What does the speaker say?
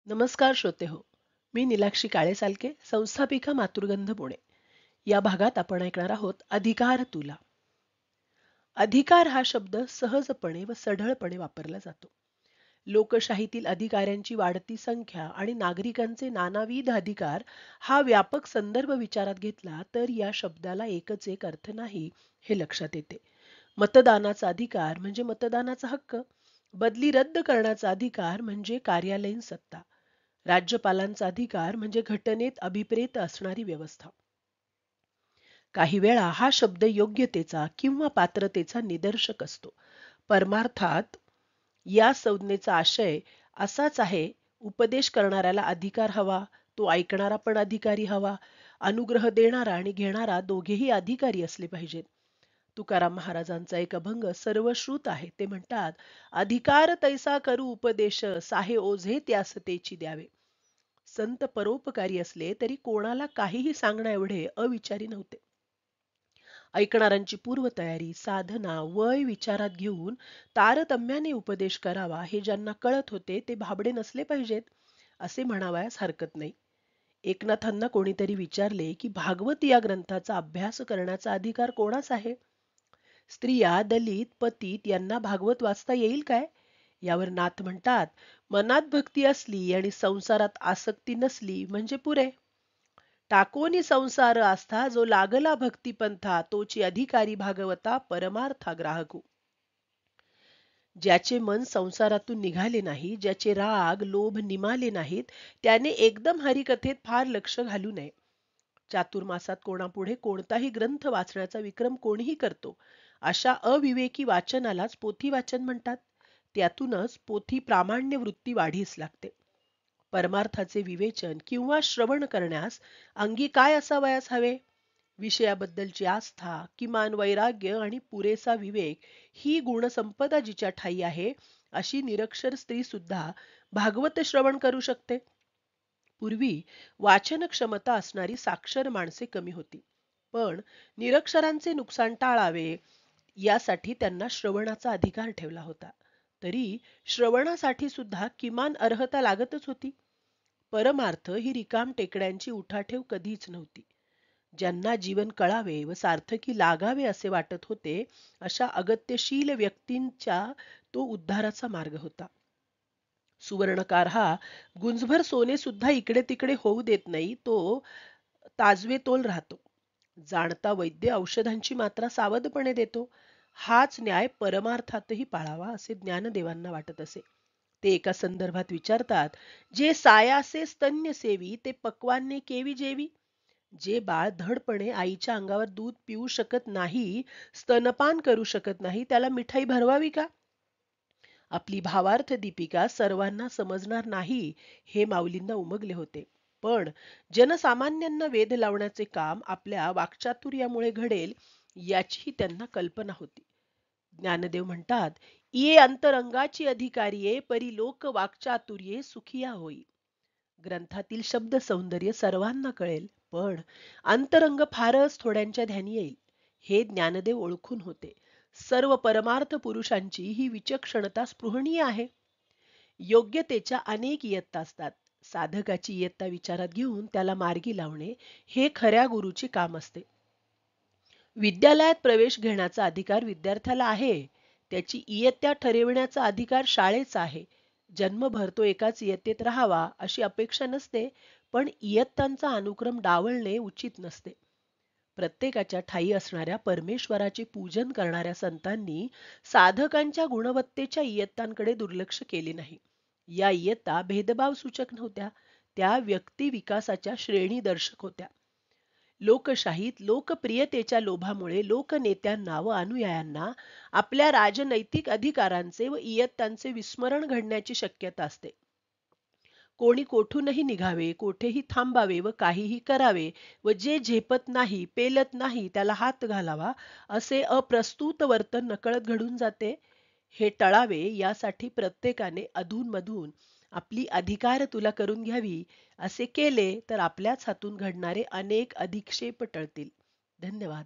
नमस्कार श्रोते हो. मी नीलाक्षी काळेसालके, संस्थापिका मातृगंध पुणे. या भागात आपण ऐकणार आहोत अधिकार तुला. अधिकार हा शब्द सहजपणे व सढळपणे वापरला जातो. लोकशाहीतील अधिकाऱ्यांची वाढती संख्या आणि नागरिकांचे नानाविध अधिकार हा व्यापक संदर्भ विचारात घेतला तर या शब्दाला एकच एक अर्थ नाही हे लक्षात येते. मतदानाचा अधिकार म्हणजे मतदानाचा हक्क. बदली रद्द करण्याचा अधिकार म्हणजे कार्यालयीन सत्ता. राज्यपालांचा अधिकार म्हणजे घटनेत अभिप्रेत असणारी व्यवस्था. काही वेळा हा शब्द योग्यतेचा किंवा पात्रतेचा निदर्शक असतो. परमार्थात या संज्ञेचा आशय असाच आहे. उपदेश करणाऱ्याला अधिकार हवा, तो ऐकणारा पण अधिकारी हवा. अनुग्रह देणारा आणि घेणारा दोघेही अधिकारी असले पाहिजेत. तुकाराम महाराजांचा एक अभंग सर्वश्रुत आहे. ते म्हणतात, अधिकार तैसा करू उपदेश, साहे ओझे त्यास तेची द्यावे. संत परोपकारी असले तरी कोणाला काहीही सांगण्या एवढे अविचारी नव्हते. ऐकणाऱ्यांची पूर्वतयारी, साधना, वय विचारात घेऊन तारतम्याने उपदेश करावा हे ज्यांना कळत होते ते भाबडे नसले पाहिजेत असे म्हणावयास हरकत नाही. एकनाथांना कोणीतरी विचारले की भागवत या ग्रंथाचा अभ्यास करण्याचा अधिकार कोणास आहे? स्त्रिया, दलित, पतित यांना भागवत वाचता येईल काय? यावर नाथ म्हणतात, मनात भक्ती असली आणि संसारात आसक्ती नसली म्हणजे पुरे. टाकोनी संसार आस्था जो लागला भक्ती पंथा तोची अधिकारी भागवता परमार्था ग्राहकू. ज्याचे मन संसारातून निघाले नाही, ज्याचे राग लोभ निमाले नाहीत, त्याने एकदम हरिकथेत फार लक्ष घालू नये. चातुर्मासात कोणापुढे कोणताही ग्रंथ वाचण्याचा विक्रम कोणीही करतो. अशा अविवेकी वाचनालाच पोथी वाचन म्हणतात. त्यातूनच पोथी प्रामाण्य वृत्ती वाढीस लागते. परमार्थाचे विवेचन किंवा श्रवण करण्यास अंगी काय असावयास हवे? विषयाबद्दलची आस्था, किमान वैराग्य आणि पुरेसा विवेक ही गुणसंपदा जिच्या ठायी आहे, अशी निरक्षर स्त्री सुद्धा भागवत श्रवण करू शकते. पूर्वी वाचन क्षमता असणारी साक्षर माणसे कमी होती. पण निरक्षरांचे नुकसान टाळावे यासाठी त्यांना श्रवणाचा अधिकार ठेवला होता. तरी श्रवणासाठी सुद्धा किमान अर्हता लागतच होती. परमार्थ ही रिकाम टेकड्यांची उठाठेव कधीच नव्हती. ज्यांना जीवन कळावे व सार्थकी लागावे असे वाटत होते, अशा अगत्यशील व्यक्तींचा तो उद्धाराचा मार्ग होता. सुवर्णकार हा गुंजभर सोने सुद्धा इकडे तिकडे होऊ देत नाही, तो ताजवे तोल राहतो. जाणता वैद्य औषधांची मात्रा सावधपणे देतो. हाच न्याय परमार्थातही पाळावा असे ज्ञानदेवांना वाटत असे. ते एका संदर्भात विचारतात, जे सायासे स्तन्य सेवी ते पक्वान्ने केवी जेवी. जे बाळ धडपणे आईच्या अंगावर दूध पिऊ शकत नाही, स्तनपान करू शकत नाही, त्याला मिठाई भरवावी का? आपली भावार्थ दीपिका सर्वांना समजणार नाही हे माऊलींना उमगले होते. पण जनसामान्यांना वेध लावण्याचे काम आपल्या वाक्चातुर्यामुळे घडेल याचीही त्यांना कल्पना होती. ज्ञानदेव म्हणतात, ये अंतरंगाची अधिकारिये परी लोक वाक्चातुर्ये सुखिया होई. ग्रंथातील शब्द सौंदर्य सर्वांना कळेल, पण अंतरंग फारच थोड्यांच्या ध्यानी येईल. हे ज्ञानदेव ओळखून होते. सर्व परमार्थ पुरुषांची ही विचक्षणता स्पृहणीय आहे. योग्यतेच्या अनेक इयत्ता असतात. साधकाची इयत्ता विचारात घेऊन त्याला मार्गी लावणे हे खऱ्या गुरुचे काम असते. विद्यालयात प्रवेश घेण्याचा अधिकार विद्यार्थ्याला आहे. त्याची इयत्ता ठरविण्याचा अधिकार शाळेचा आहे. जन्मभर तो एकाच इयत्तेत राहावा अशी अपेक्षा नसते, पण इयत्तांचा अनुक्रम डावलणे उचित नसते. प्रत्येकाच्या ठायी असणाऱ्या परमेश्वराचे पूजन करणाऱ्या संतांनी साधकांच्या गुणवत्तेच्या इयत्तांकडे दुर्लक्ष केले नाही. या इयत्ता भेदभाव सूचक नव्हत्या, त्या व्यक्ती विकासाच्या श्रेणी दर्शक होत्या. लोकशाहीत लोकप्रियतेच्या लोभामुळे लोकनेत्यांना व अनुयायांना आपल्या राजनैतिक अधिकारांचे व इयत्तांचे विस्मरण घडण्याची शक्यता असते. कोणी कोठूनही निघावे, कोठेही थांबावे व काहीही करावे व जे झेपत नाही, पेलत नाही त्याला हात घालावा असे अप्रस्तुत वर्तन नकळत घडून जाते. हे टळावे यासाठी प्रत्येकाने अधूनमधून आपली अधिकार तुला करून घ्यावी असे केले तर आपल्याच हातून घडणारे अनेक अधिक्षेप टळतील. धन्यवाद.